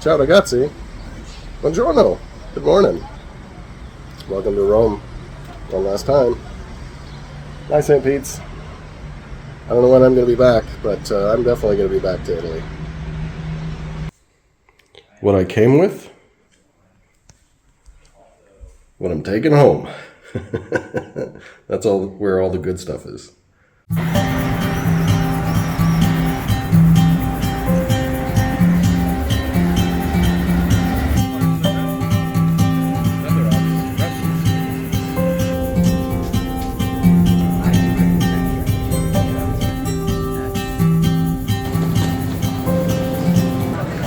Ciao ragazzi, buongiorno, good morning. Welcome to Rome, one last time. Hi St. Pete's. I don't know when I'm going to be back, but I'm definitely going to be back to Italy. What I came with, what I'm taking home. That's all where all the good stuff is.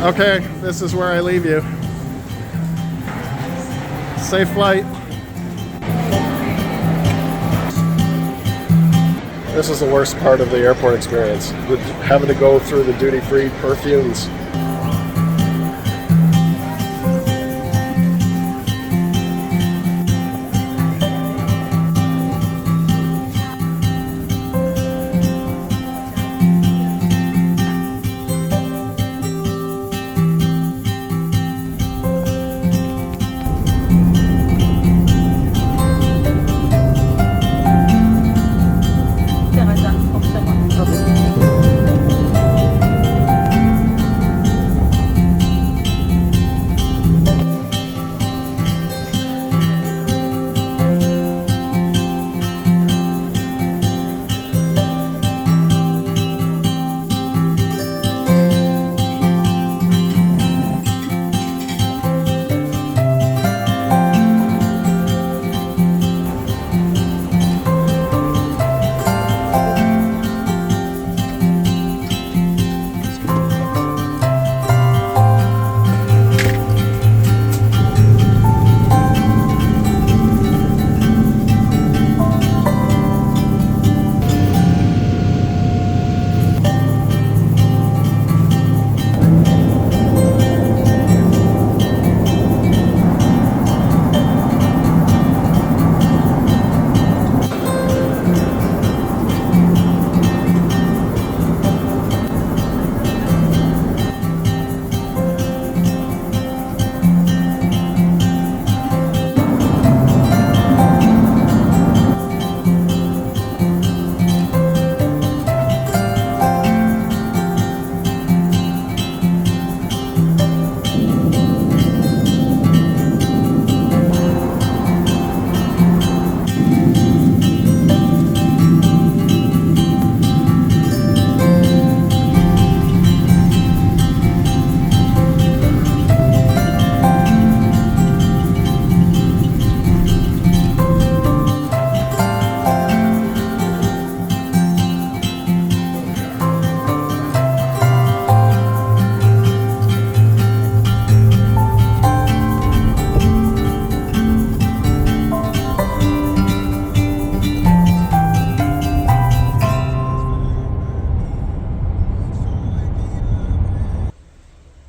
Okay, this is where I leave you. Safe flight. This is the worst part of the airport experience, having to go through the duty-free perfumes.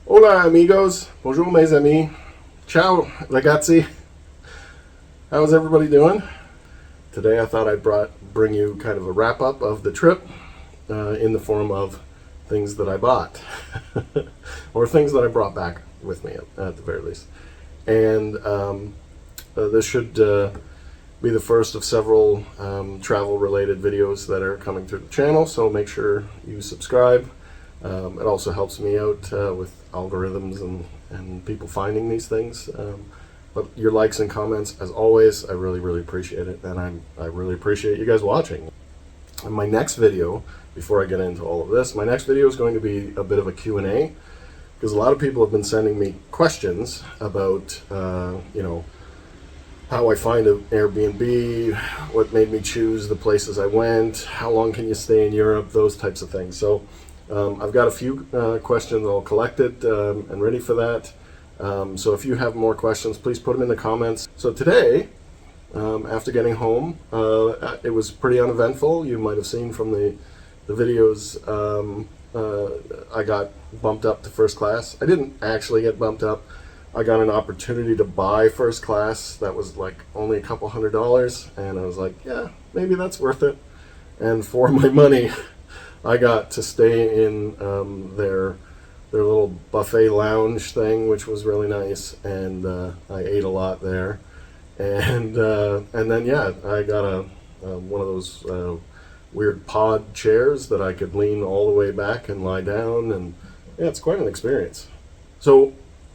Hola amigos, bonjour mes amis, ciao ragazzi. How's everybody doing? Today I thought I'd bring you kind of a wrap up of the trip in the form of things that I bought or things that I brought back with me at the very least. And this should be the first of several travel related videos that are coming through the channel, so make sure you subscribe. It also helps me out with algorithms and people finding these things. But your likes and comments, as always, I really appreciate it, and I really appreciate you guys watching. And my next video, before I get into all of this, my next video is going to be a bit of a Q&A, because a lot of people have been sending me questions about, how I find an Airbnb, what made me choose the places I went, how long can you stay in Europe, those types of things. So I've got a few questions all collected and ready for that. So if you have more questions, please put them in the comments. So today, after getting home, it was pretty uneventful. You might have seen from the videos, I got bumped up to first class. I didn't actually get bumped up. I got an opportunity to buy first class that was like only a couple $100, and I was like, yeah, maybe that's worth it. And for my money, I got to stay in their their little buffet lounge thing, which was really nice, and I ate a lot there. And then yeah, I got one of those weird pod chairs that I could lean all the way back and lie down, and yeah, it's quite an experience. So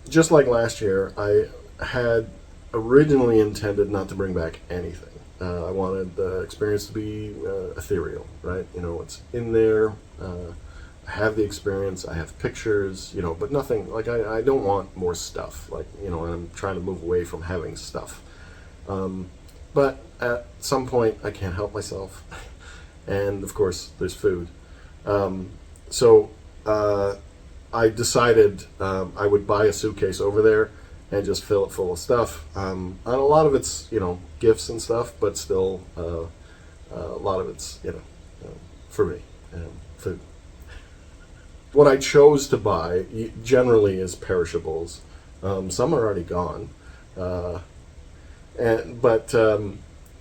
just like last year, I had originally intended not to bring back anything. I wanted the experience to be ethereal, right? You know, it's in there. I have the experience. I have pictures, you know, but nothing, like I don't want more stuff. Like, you know, I'm trying to move away from having stuff. But at some point, I can't help myself. And of course, there's food. So I decided I would buy a suitcase over there and just fill it full of stuff. And a lot of it's, you know, gifts and stuff, but still a lot of it's, you know, for me, food. What I chose to buy generally is perishables. Some are already gone. But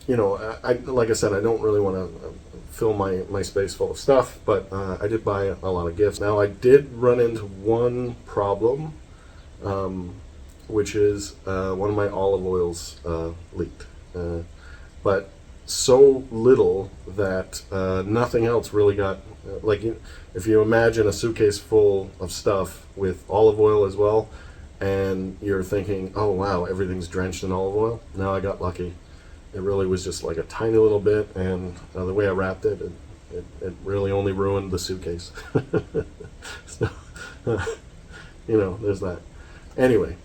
you know, like I said, I don't really want to fill my space full of stuff, but I did buy a lot of gifts. Now, I did run into one problem, which is one of my olive oils leaked. But so little that nothing else really got, like, if you imagine a suitcase full of stuff with olive oil as well, and you're thinking, oh wow, everything's drenched in olive oil. No, I got lucky. It really was just like a tiny little bit, and the way I wrapped it, it really only ruined the suitcase. So, you know, there's that. Anyway,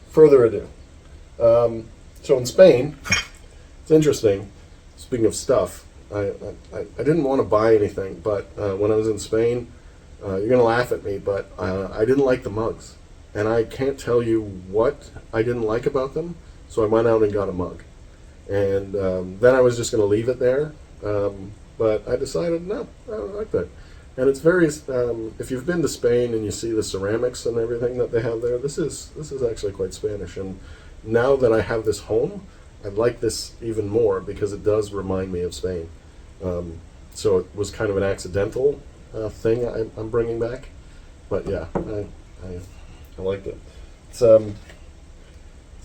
further ado. So in Spain, it's interesting. Speaking of stuff, I didn't want to buy anything, but when I was in Spain, you're going to laugh at me, but I didn't like the mugs. And I can't tell you what I didn't like about them, so I went out and got a mug. And then I was just going to leave it there, but I decided, no, I don't like that. And it's very, if you've been to Spain and you see the ceramics and everything that they have there, this is actually quite Spanish. And now that I have this home, I like this even more because it does remind me of Spain. So it was kind of an accidental thing I'm bringing back. But yeah, I liked it. It's even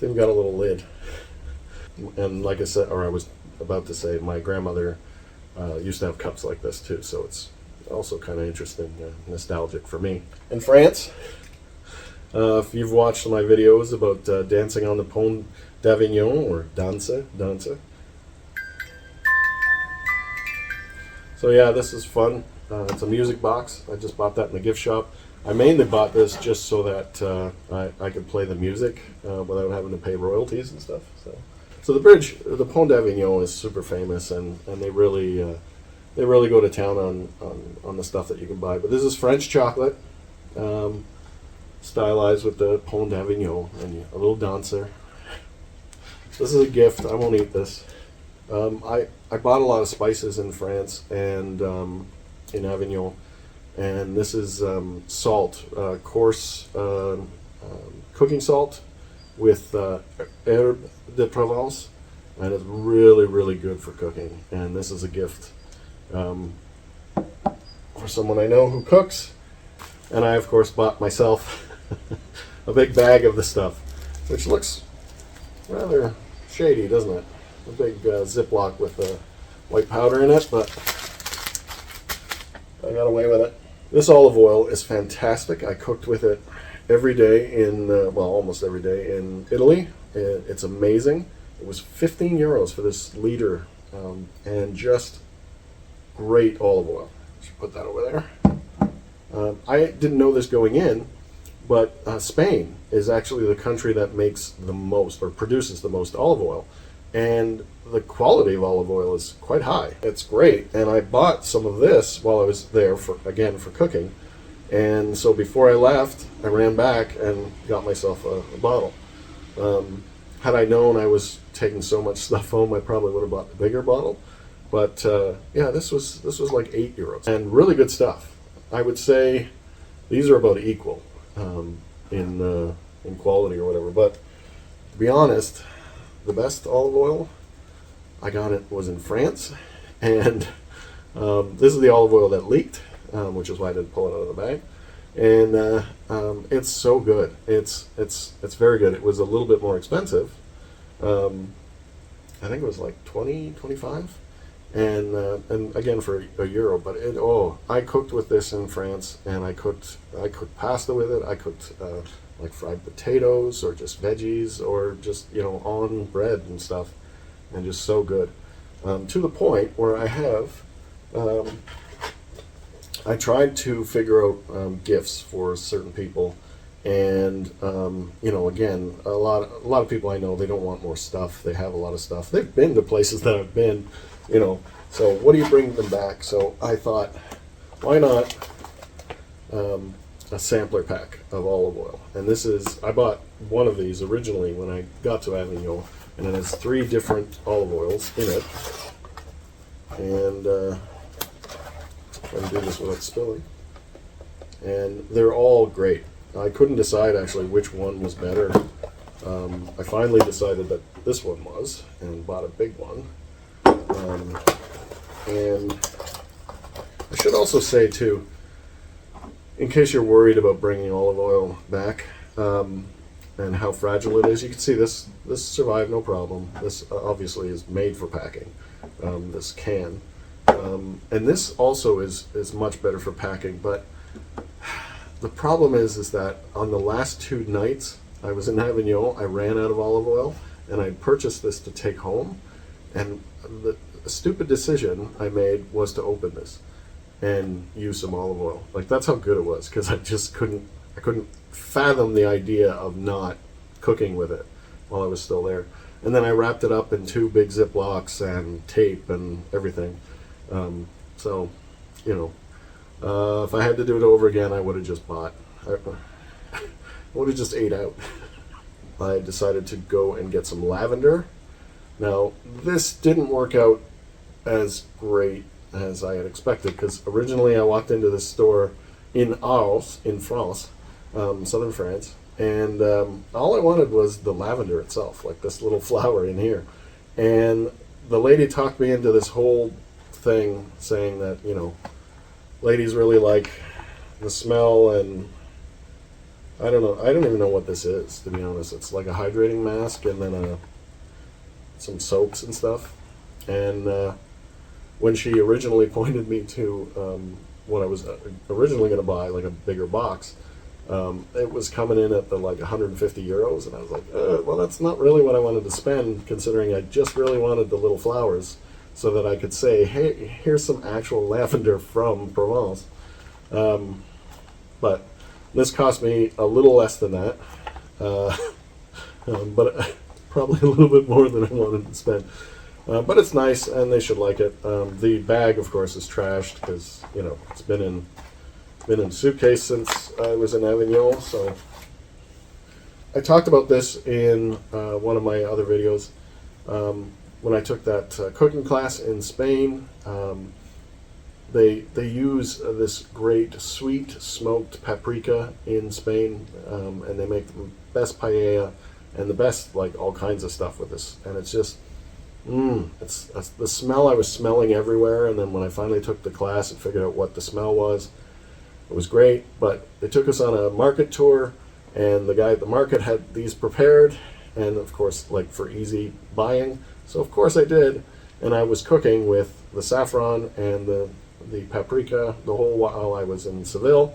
got a little lid. And like I said, or I was about to say, my grandmother used to have cups like this too, so it's also kind of interesting, nostalgic for me. In France, if you've watched my videos about dancing on the Pont d'Avignon, or danse. So yeah, this is fun. It's a music box. I just bought that in the gift shop. I mainly bought this just so that I could play the music without having to pay royalties and stuff. So the bridge, the Pont d'Avignon, is super famous, and they really go to town on the stuff that you can buy. But this is French chocolate, stylized with the Pont d'Avignon, and a little dancer. This is a gift. I won't eat this. I bought a lot of spices in France and in Avignon, and this is salt, coarse cooking salt with herbe de Provence, and it's really, really good for cooking. And this is a gift for someone I know who cooks, and I of course bought myself a big bag of the stuff, which looks rather shady, doesn't it? A big Ziploc with white powder in it, but I got away with it. This olive oil is fantastic. I cooked with it every day in, well, almost every day in Italy. It's amazing. It was 15 euros for this liter, and just great olive oil. Should put that over there. I didn't know this going in, but Spain is actually the country that makes the most, or produces the most olive oil, and the quality of olive oil is quite high. It's great, and I bought some of this while I was there for cooking. And so before I left, I ran back and got myself a bottle. Had I known I was taking so much stuff home, I probably would have bought the bigger bottle. But yeah, this was like €8, and really good stuff. I would say these are about equal in quality or whatever. But to be honest, the best olive oil I got was in France, and this is the olive oil that leaked, which is why I didn't pull it out of the bag. and it's so good. It's very good. It was a little bit more expensive. I think it was like 25, and again for €1. But I cooked with this in France, and I cooked pasta with it. I cooked like fried potatoes or just veggies or just on bread and stuff, and just so good. To the point where I tried to figure out gifts for certain people, and again, a lot of people I know, they don't want more stuff. They have a lot of stuff. They've been to places that I've been, So what do you bring them back? So I thought, why not a sampler pack of olive oil? And I bought one of these originally when I got to Avignon, and it has 3 different olive oils in it. And I can do this without spilling. And they're all great. I couldn't decide actually which one was better. I finally decided that this one was, and bought a big one. And I should also say too, in case you're worried about bringing olive oil back, and how fragile it is, you can see this survived no problem. This obviously is made for packing, this can. And this also is much better for packing, but the problem is that on the last 2 nights I was in Avignon, I ran out of olive oil, and I purchased this to take home, and the stupid decision I made was to open this and use some olive oil. Like, that's how good it was, because I couldn't fathom the idea of not cooking with it while I was still there. And then I wrapped it up in 2 big Ziplocs and tape and everything. So, if I had to do it over again, I would have just bought. I would have just ate out. I decided to go and get some lavender. Now, this didn't work out as great as I had expected, because originally I walked into this store in Arles, in France, southern France, and all I wanted was the lavender itself, like this little flower in here. And the lady talked me into this whole thing saying that, ladies really like the smell, and I don't know. I don't even know what this is, to be honest. It's like a hydrating mask and then some soaps and stuff. And when she originally pointed me to what I was originally going to buy, like a bigger box, it was coming in at like €150, and I was like, well, that's not really what I wanted to spend, considering I just really wanted the little flowers, so that I could say, hey, here's some actual lavender from Provence. But this cost me a little less than that, but probably a little bit more than I wanted to spend. But it's nice, and they should like it. The bag, of course, is trashed because it's been in a suitcase since I was in Avignon. So I talked about this in one of my other videos. When I took that cooking class in Spain, they use this great sweet smoked paprika in Spain, and they make the best paella and the best, like, all kinds of stuff with this. And it's just, it's the smell I was smelling everywhere. And then when I finally took the class and figured out what the smell was, it was great. But they took us on a market tour, and the guy at the market had these prepared, and of course, like, for easy buying. So of course I did, and I was cooking with the saffron and the paprika the whole while I was in Seville,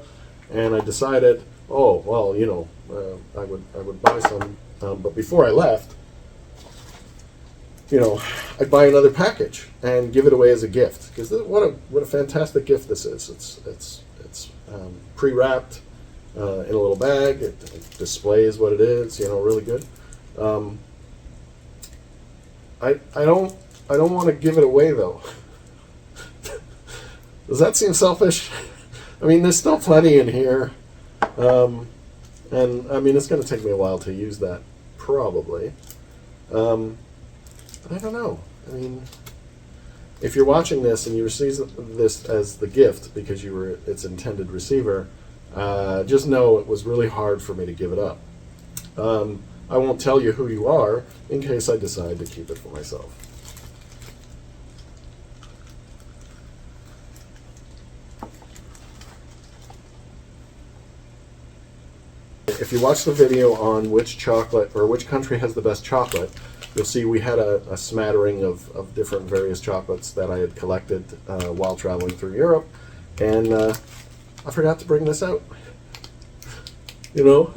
and I decided, oh well, I would buy some, but before I left, I'd buy another package and give it away as a gift, because what a fantastic gift this is. It's pre-wrapped in a little bag. It displays what it is, really good. I don't want to give it away, though. Does that seem selfish? I mean, there's still plenty in here, and I mean, it's going to take me a while to use that, probably. But I don't know. I mean, if you're watching this and you receive this as the gift because you were its intended receiver, just know it was really hard for me to give it up. I won't tell you who you are in case I decide to keep it for myself. if you watch the video on which chocolate or which country has the best chocolate, you'll see we had a smattering of different various chocolates that I had collected while traveling through Europe, and I forgot to bring this out. You know,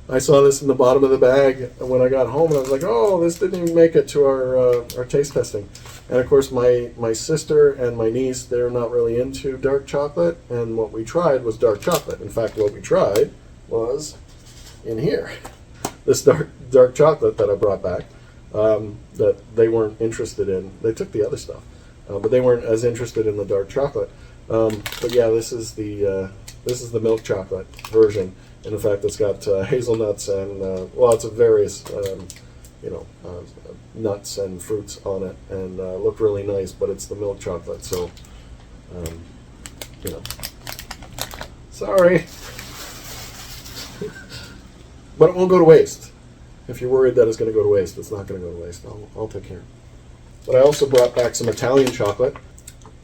I saw this in the bottom of the bag when I got home, and I was like, oh, this didn't even make it to our taste testing. And of course, my sister and my niece, they're not really into dark chocolate, and what we tried was dark chocolate. In fact, what we tried was in here, this dark chocolate that I brought back, that they weren't interested in. They took the other stuff, but they weren't as interested in the dark chocolate. But yeah, this is the milk chocolate version, and in fact, it's got hazelnuts and lots of various nuts and fruits on it, and look really nice. But it's the milk chocolate, so sorry, but it won't go to waste. If you're worried that it's going to go to waste, it's not going to go to waste. I'll take care. But I also brought back some Italian chocolate.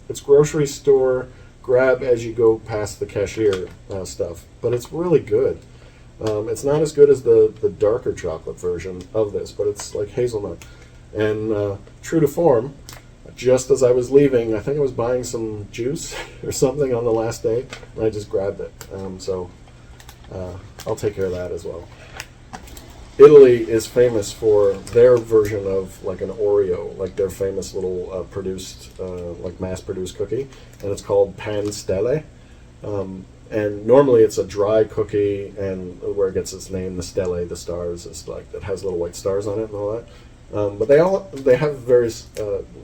It's grocery store grab as you go past the cashier stuff, but it's really good. It's not as good as the darker chocolate version of this, but it's like hazelnut. And true to form, just as I was leaving, I think I was buying some juice or something on the last day, and I just grabbed it. So I'll take care of that as well. Italy is famous for their version of like an Oreo, like their famous little like mass-produced cookie, and it's called pan stelle. And normally it's a dry cookie, and where it gets its name, the stelle, the stars, is like it has little white stars on it and all that. But they have various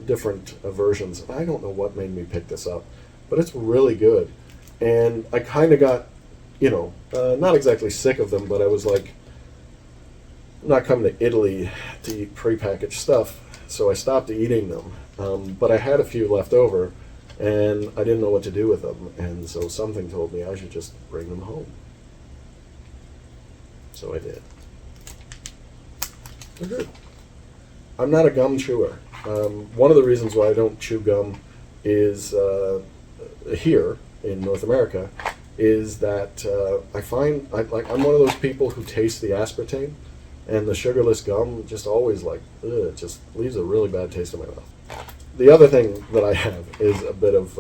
different versions. I don't know what made me pick this up, but it's really good. And I kind of got, not exactly sick of them, but I was like, I'm not coming to Italy to eat prepackaged stuff, so I stopped eating them. But I had a few left over, and I didn't know what to do with them, and so something told me I should just bring them home. So I did. They're good. I'm not a gum chewer. One of the reasons why I don't chew gum is here in North America is that I find I'm one of those people who taste the aspartame. And the sugarless gum just always it just leaves a really bad taste in my mouth. The other thing that I have is a bit of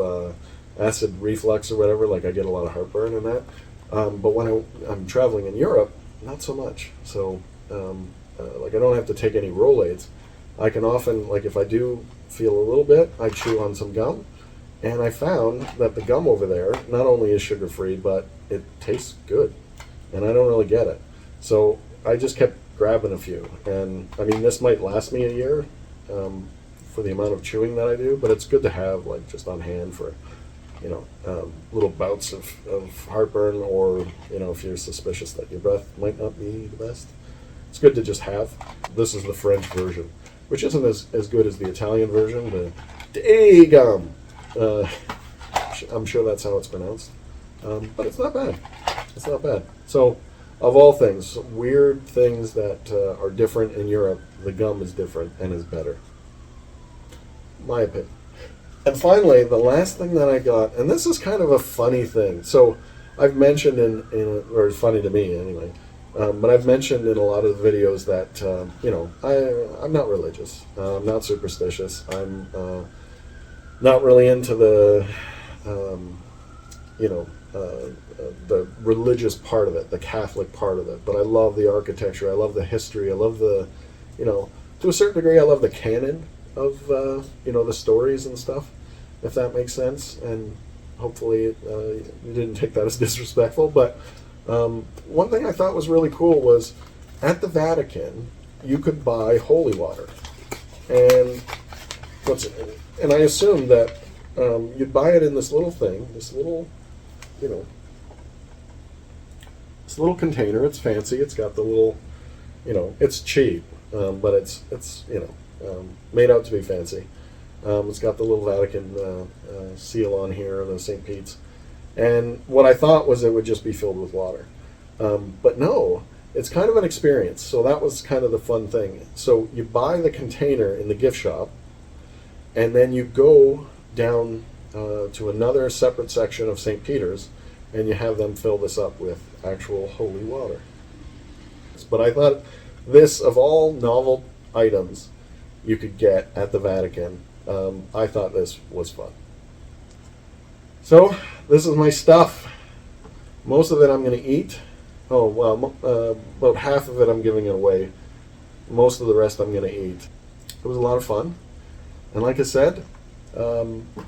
acid reflux or whatever, like I get a lot of heartburn and that. But when I'm traveling in Europe, not so much. So I don't have to take any Rolaids. I can often, if I do feel a little bit, I chew on some gum. And I found that the gum over there not only is sugar-free, but it tastes good. And I don't really get it. So I just kept grabbing a few, and I mean this might last me a year for the amount of chewing that I do, but it's good to have just on hand for little bouts of heartburn, or if you're suspicious that your breath might not be the best. It's good to just have. This is the French version, which isn't as good as the Italian version, the day gum. I'm sure that's how it's pronounced, but it's not bad. It's not bad. So of all things, weird things that are different in Europe, the gum is different and is better. My opinion. And finally, the last thing that I got, and this is kind of a funny thing. So I've mentioned or it's funny to me anyway, but I've mentioned in a lot of the videos that, I'm not religious. I'm not superstitious. I'm not really into the religious part of it, the Catholic part of it, but I love the architecture, I love the history, I love the, to a certain degree, I love the canon of, the stories and stuff, if that makes sense, and hopefully you didn't take that as disrespectful, but one thing I thought was really cool was, at the Vatican, you could buy holy water, and I assumed that you'd buy it in this little thing, this little container. It's fancy. It's got the little, it's cheap, but it's made out to be fancy. It's got the little Vatican seal on here, the St. Pete's. And what I thought was it would just be filled with water. But no, it's kind of an experience. So that was kind of the fun thing. So you buy the container in the gift shop, and then you go down to another separate section of St. Peter's, and you have them fill this up with actual holy water. But I thought this, of all novel items you could get at the Vatican, I thought this was fun. So this is my stuff. Most of it I'm going to eat. Oh, well, about half of it I'm giving it away. Most of the rest I'm going to eat. It was a lot of fun. And like I said,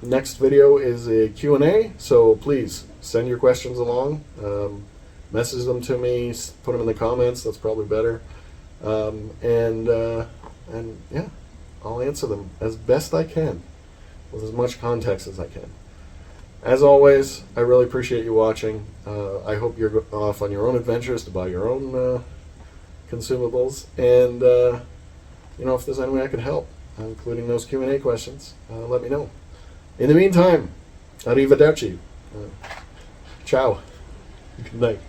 next video is a Q&A, so please send your questions along. Message them to me, put them in the comments, that's probably better. And yeah, I'll answer them as best I can, with as much context as I can. As always, I really appreciate you watching. I hope you're off on your own adventures to buy your own consumables. And, if there's any way I can help, including those Q&A questions, let me know. In the meantime, arrivederci. Ciao. Good night.